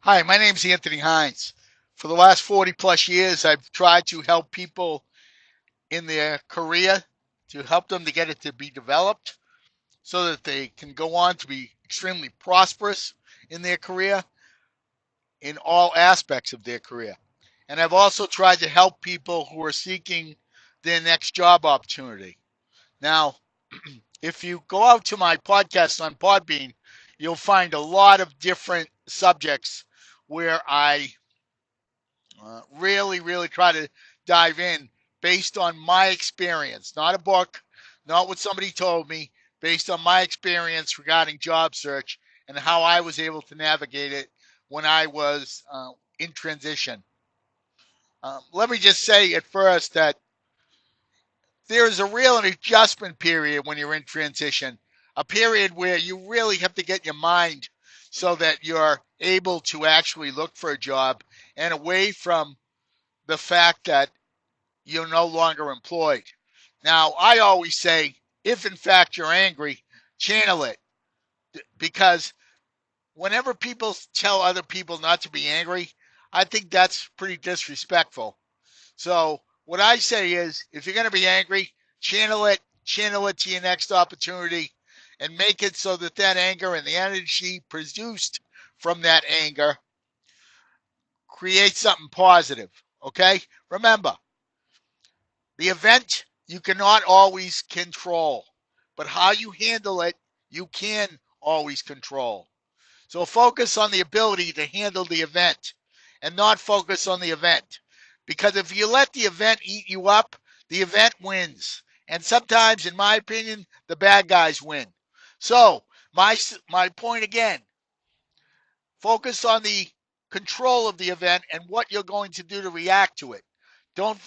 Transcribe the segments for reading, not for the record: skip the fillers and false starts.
Hi, my name's Anthony Hines. For the last 40 plus years, I've tried to help people in their career to help them to get it to be developed so that they can go on to be extremely prosperous in their career in all aspects of their career. And I've also tried to help people who are seeking their next job opportunity. Now, if you go out to my podcast on Podbean, you'll find a lot of different subjects where I really try to dive in based on my experience, not a book, not what somebody told me, based on my experience regarding job search and how I was able to navigate it when I was in transition. Let me just say at first that there is a real adjustment period when you're in transition, a period where you really have to get your mind so that you're able to actually look for a job and away from the fact that you're no longer employed. Now, I always say, if in fact you're angry, channel it because whenever people tell other people not to be angry, I think that's pretty disrespectful. So, what I say is, if you're going to be angry, channel it to your next opportunity, and make it so that that anger and the energy produced from that anger creates something positive. Okay? Remember, the event you cannot always control, but how you handle it, you can always control. So focus on the ability to handle the event and not focus on the event. Because if you let the event eat you up, the event wins. And sometimes, in my opinion, the bad guys win. So, my point again, focus on the control of the event and what you're going to do to react to it. Don't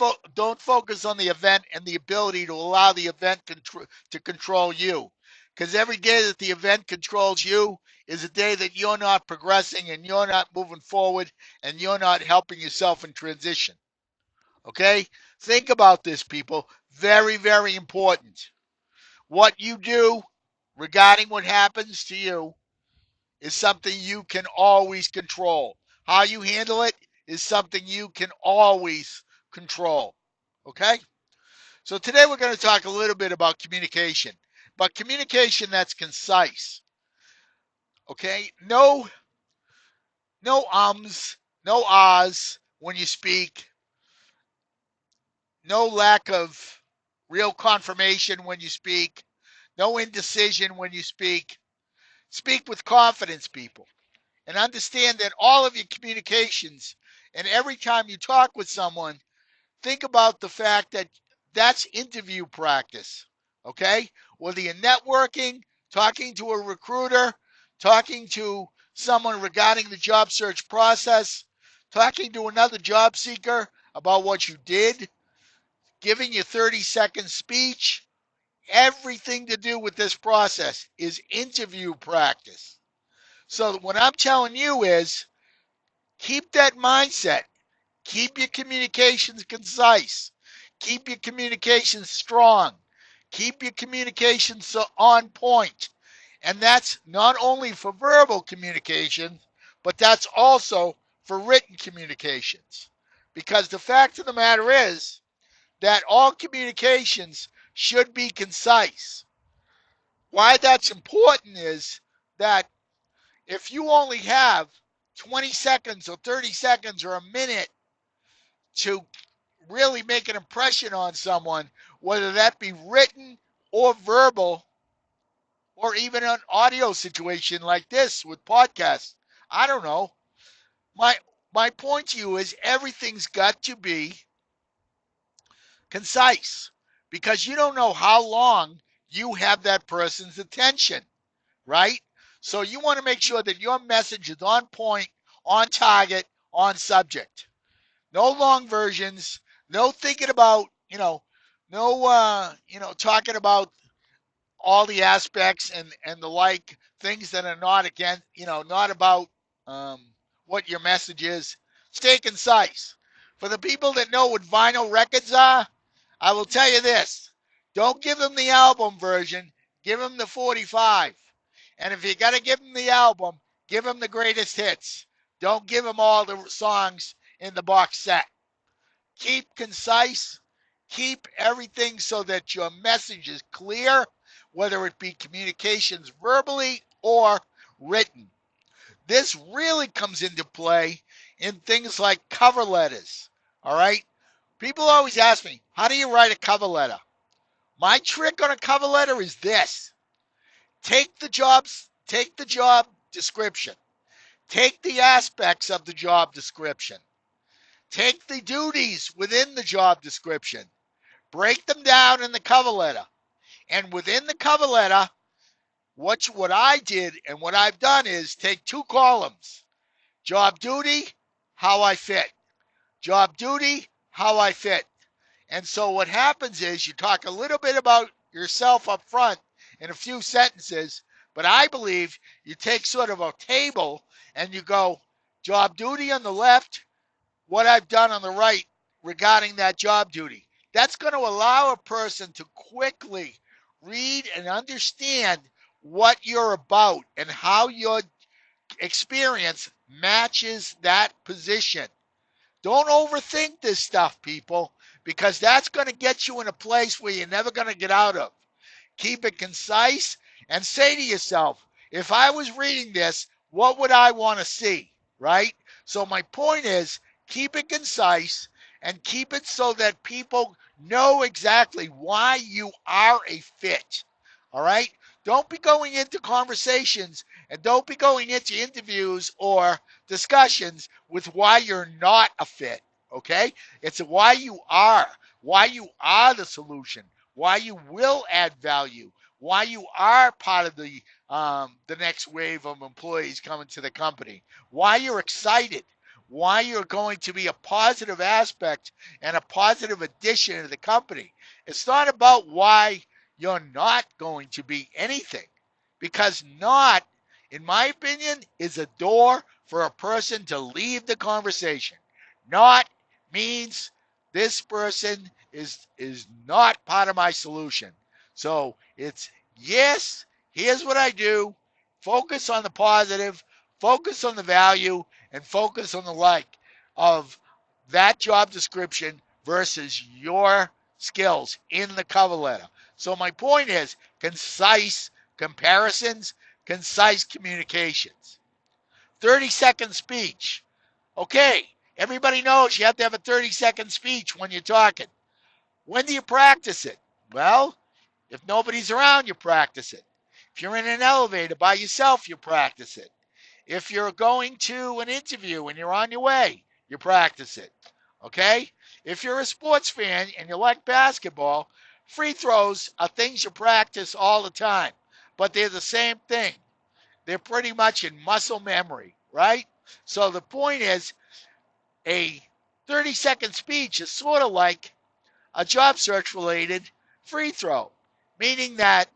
focus on the event and the ability to allow the event to control you. Because every day that the event controls you is a day that you're not progressing and you're not moving forward and you're not helping yourself in transition. Okay? Think about this, people. Very important. What you do regarding what happens to you is something you can always control. How you handle it is something you can always control. Okay? So today we're going to talk a little bit about communication, but communication that's concise. Okay? No ums, no ahs when you speak, no lack of real confirmation when you speak, no indecision when you speak. Speak with confidence, people. And understand that all of your communications and every time you talk with someone, think about the fact that that's interview practice. Okay? Whether you're networking, talking to a recruiter, talking to someone regarding the job search process, talking to another job seeker about what you did, giving your 30-second speech, everything to do with this process is interview practice. So what I'm telling you is keep that mindset. Keep your communications concise. Keep your communications strong. Keep your communications on point. And that's not only for verbal communication, but that's also for written communications. Because the fact of the matter is that all communications should be concise. Why that's important is that if you only have 20 seconds or 30 seconds or a minute to really make an impression on someone, whether that be written or verbal, or even an audio situation like this with podcasts. I don't know. My my point to you is everything's got to be concise because you don't know how long you have that person's attention, right? So you want to make sure that your message is on point, on target, on subject. No long versions, no thinking about, no talking about all the aspects and the like things that are not again, not about um, what your message is. Stay concise. For the people that know what vinyl records are, I will tell you this: don't give them the album version. Give them the 45. And if you got to give them the album, give them the greatest hits Don't give them all the songs in the box set. Keep concise. Keep everything so that your message is clear, whether it be communications verbally or written. This really comes into play in things like cover letters. All right. People always ask me, how do you write a cover letter? My trick on a cover letter is this. Take the job description. Take the aspects of the job description. Take the duties within the job description. Break them down in the cover letter. And within the cover letter, what I did and what I've done is take two columns. Job duty, how I fit. Job duty, how I fit. And so what happens is you talk a little bit about yourself up front in a few sentences, but I believe you take sort of a table and you go job duty on the left, what I've done on the right regarding that job duty. That's going to allow a person to quickly read and understand what you're about and how your experience matches that position. Don't overthink this stuff, people, because that's going to get you in a place where you're never going to get out of. Keep it concise and say to yourself, if I was reading this, what would I want to see? Right? So my point is keep it concise and keep it so that people know exactly why you are a fit. All right? Don't be going into conversations and don't be going into interviews or discussions with why you're not a fit. Okay? It's why you are the solution, why you will add value, why you are part of the next wave of employees coming to the company, why you're excited, why you're going to be a positive aspect and a positive addition to the company. It's not about why you're not going to be anything, because not, in my opinion, is a door for a person to leave the conversation. Not means this person is not part of my solution. So it's yes, here's what I do. Focus on the positive, focus on the value, and focus on the like of that job description versus your skills in the cover letter. So my point is concise comparisons, concise communications. 30-second speech. Okay, everybody knows you have to have a 30-second speech when you're talking. When do you practice it? Well, if nobody's around, you practice it. If you're in an elevator by yourself, you practice it. If you're going to an interview and you're on your way, you practice it. Okay? If you're a sports fan and you like basketball, free throws are things you practice all the time, but they're the same thing. They're pretty much in muscle memory, right? So the point is, a 30-second speech is sort of like a job search related free throw, meaning that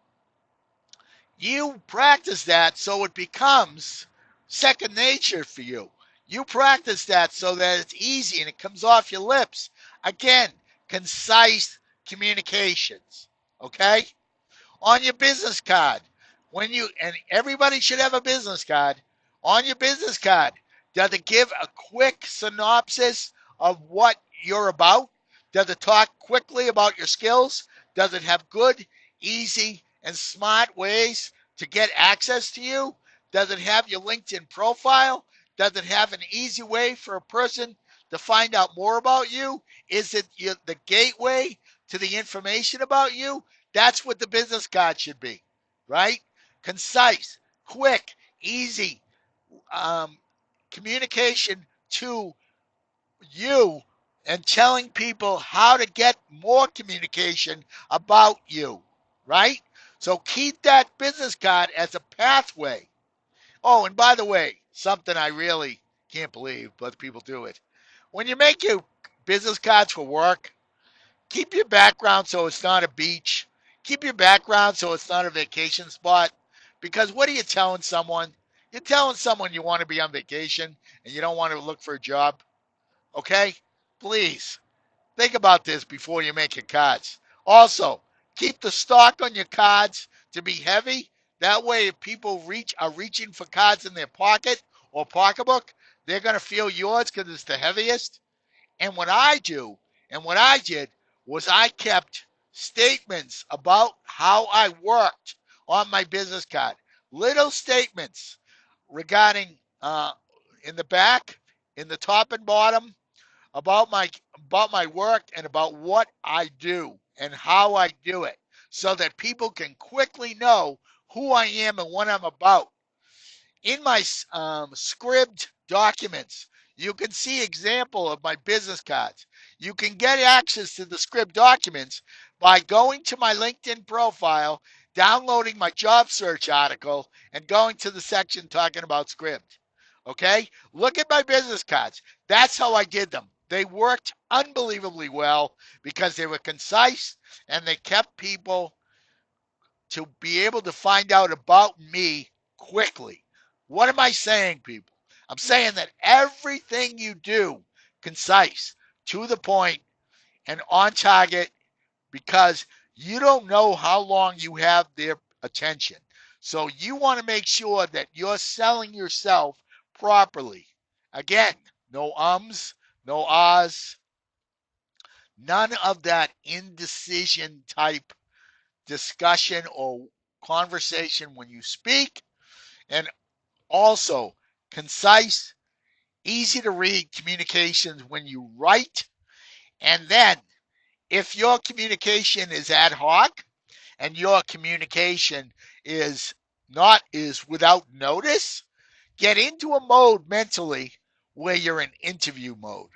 you practice that so it becomes second nature for you. You practice that so that it's easy and it comes off your lips. Again, concise communications. Okay? On your business card, when you, and everybody should have a business card, on your business card, does it give a quick synopsis of what you're about? Does it talk quickly about your skills? Does it have good, easy, and smart ways to get access to you? Does it have your LinkedIn profile? Does it have an easy way for a person to find out more about you? Is it the gateway to the information about you? That's what the business card should be, right? Concise, quick, easy um, communication to you and telling people how to get more communication about you, right? So keep that business card as a pathway. Oh, and by the way, something I really can't believe, but people do it. When you make your business cards for work, keep your background so it's not a beach. Keep your background so it's not a vacation spot. Because what are you telling someone? You're telling someone you want to be on vacation and you don't want to look for a job. Okay? Please think about this before you make your cards. Also, keep the stock on your cards to be heavy. That way, if people are reaching for cards in their pocket or pocketbook, they're going to feel yours because it's the heaviest. And what I do, and what I did, was I kept statements about how I worked on my business card. Little statements regarding in the back, in the top and bottom, about my work and about what I do and how I do it, so that people can quickly know who I am and what I'm about. In my scribd documents, you can see example of my business cards. You can get access to the scribd documents by going to my LinkedIn profile, downloading my job search article, and going to the section talking about scribd. Okay? Look at my business cards. That's how I did them. They worked unbelievably well because they were concise and they kept people to be able to find out about me quickly. What am I saying, people? I'm saying that everything you do, concise, to the point, and on target, because you don't know how long you have their attention. So you want to make sure that you're selling yourself properly. Again, no ums, no ahs, none of that indecision type discussion or conversation when you speak, and also concise, easy to read communications when you write. And then if your communication is ad hoc and your communication is without notice, get into a mode mentally where you're in interview mode.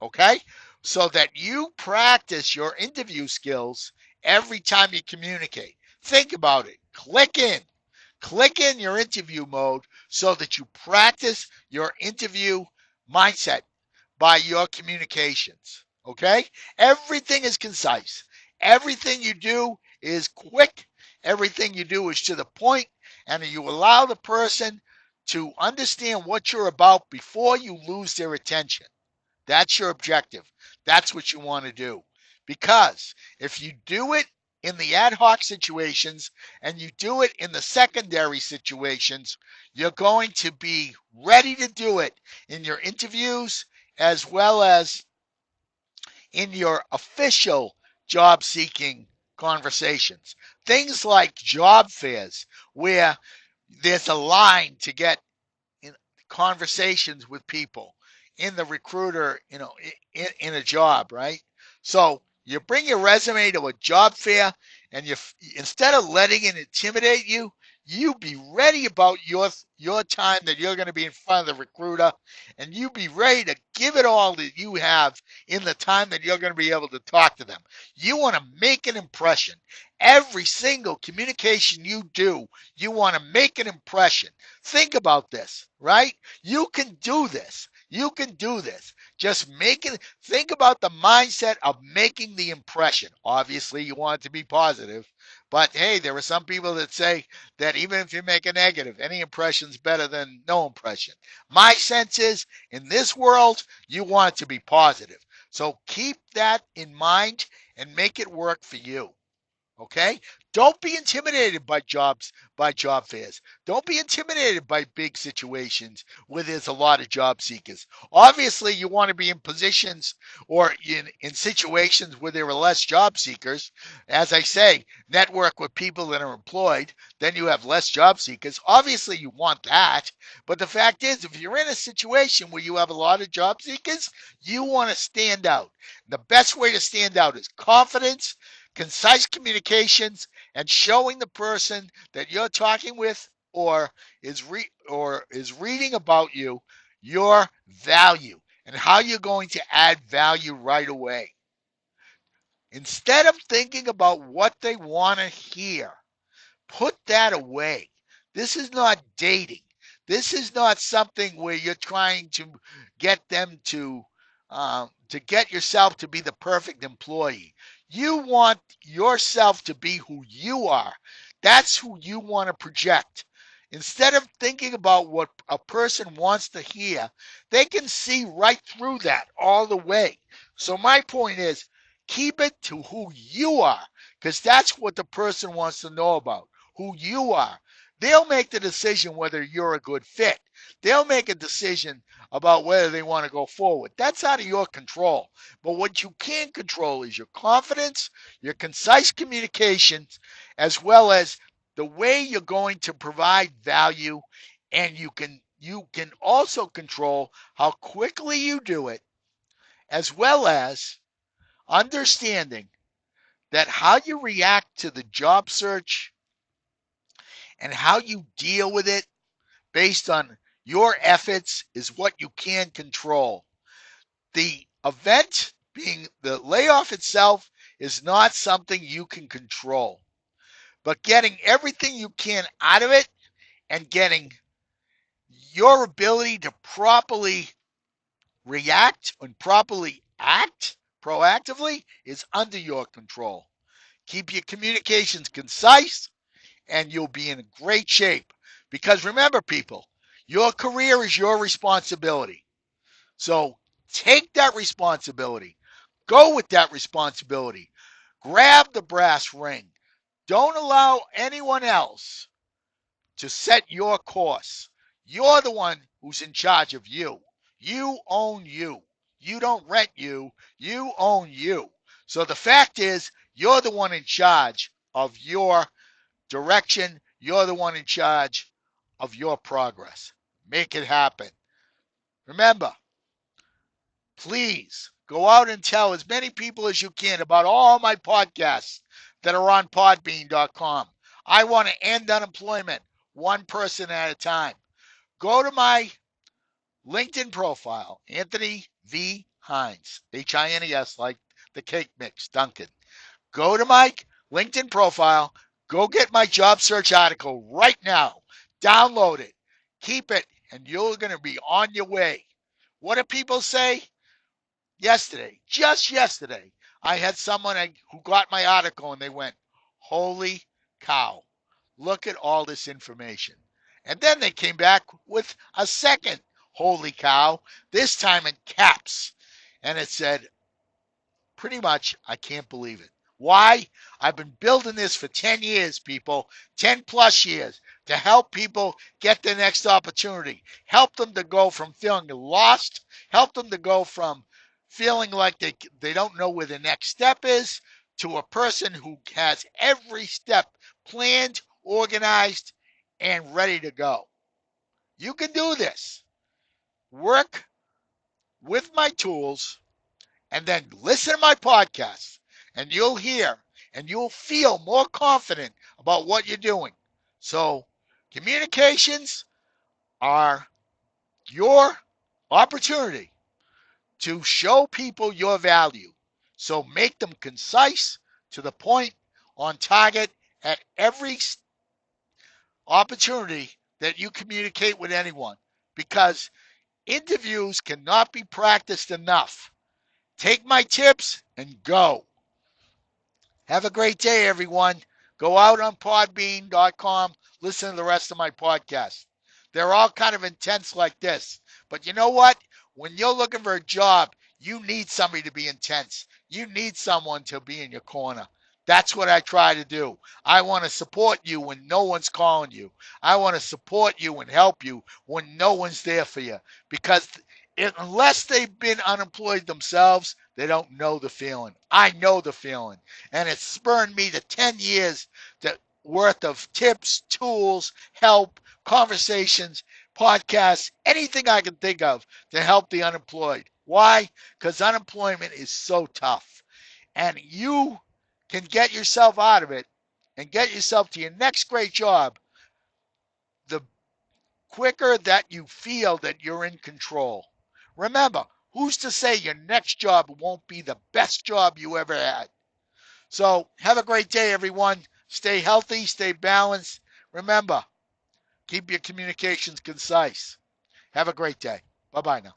Okay? So that you practice your interview skills every time you communicate. Think about it. Click in your interview mode so that you practice your interview mindset by your communications. Okay? Everything is concise. Everything you do is quick. Everything you do is to the point, and you allow the person to understand what you're about before you lose their attention. That's your objective. That's what you want to do. Because if you do it in the ad hoc situations and you do it in the secondary situations, you're going to be ready to do it in your interviews as well as in your official job seeking conversations. Things like job fairs, where there's a line to get in conversations with people in the recruiter, in a job, right? So you bring your resume to a job fair, and you, instead of letting it intimidate you, you be ready about your time that you're going to be in front of the recruiter, and you be ready to give it all that you have in the time that you're going to be able to talk to them. You want to make an impression. Every single communication you do, you want to make an impression. Think about this, right? You can do this. You can do this. Just make it. Think about the mindset of making the impression. Obviously, you want it to be positive, but hey, there are some people that say that even if you make a negative, any impression's better than no impression. My sense is, in this world, you want it to be positive. So keep that in mind and make it work for you. Okay? Don't be intimidated by job fairs. Don't be intimidated by big situations where there's a lot of job seekers. Obviously, you want to be in positions or in situations where there are less job seekers. As I say, network with people that are employed, then you have less job seekers. Obviously, you want that. But the fact is, if you're in a situation where you have a lot of job seekers, you want to stand out. The best way to stand out is confidence, concise communications, and showing the person that you're talking with or is reading about you your value and how you're going to add value right away. Instead of thinking about what they want to hear, put that away. This is not dating. This is not something where you're trying to get them to get yourself to be the perfect employee. You want yourself to be who you are. That's who you want to project. Instead of thinking about what a person wants to hear, they can see right through that all the way. So my point is, keep it to who you are, because that's what the person wants to know about, who you are. They'll make the decision whether you're a good fit. They'll make a decision about whether they want to go forward. That's out of your control. But what you can control is your confidence, your concise communications, as well as the way you're going to provide value, and you can also control how quickly you do it, as well as understanding that how you react to the job search and how you deal with it based on your efforts is what you can control. The event, being the layoff itself, is not something you can control. But getting everything you can out of it and getting your ability to properly react and properly act proactively is under your control. Keep your communications concise and you'll be in great shape. Because remember, people, your career is your responsibility. So take that responsibility. Go with that responsibility. Grab the brass ring. Don't allow anyone else to set your course. You're the one who's in charge of you. You own you. You don't rent you. You own you. So the fact is, you're the one in charge of your direction. You're the one in charge of your progress. Make it happen. Remember, please go out and tell as many people as you can about all my podcasts that are on podbean.com. I want to end unemployment one person at a time. Go to my LinkedIn profile, Anthony V. Hines, Hines, like the cake mix, Duncan. Go to my LinkedIn profile. Go get my job search article right now. Download it. Keep it, and you're going to be on your way. What do people say? Yesterday, just yesterday, I had someone who got my article and they went, "Holy cow, look at all this information." And then they came back with a second "Holy cow," this time in caps. And it said, pretty much, "I can't believe it." Why? I've been building this for 10 years, people, 10 plus years, to help people get the next opportunity, help them to go from feeling lost, help them to go from feeling like they don't know where the next step is, to a person who has every step planned, organized, and ready to go. You can do this. Work with my tools and then listen to my podcast, and you'll hear and you'll feel more confident about what you're doing. So, communications are your opportunity to show people your value. So, make them concise, to the point, on target at every opportunity that you communicate with anyone, because interviews cannot be practiced enough. Take my tips and go. Have a great day, everyone. Go out on podbean.com, listen to the rest of my podcasts. They're all kind of intense like this. But you know what? When you're looking for a job, you need somebody to be intense. You need someone to be in your corner. That's what I try to do. I want to support you when no one's calling you. I want to support you and help you when no one's there for you. Because unless they've been unemployed themselves, they don't know the feeling. I know the feeling. And it's spurred me to 10 years worth of tips, tools, help, conversations, podcasts, anything I can think of to help the unemployed. Why? Because unemployment is so tough. And you can get yourself out of it and get yourself to your next great job the quicker that you feel that you're in control. Remember, who's to say your next job won't be the best job you ever had? So have a great day, everyone. Stay healthy, stay balanced. Remember, keep your communications concise. Have a great day. Bye-bye now.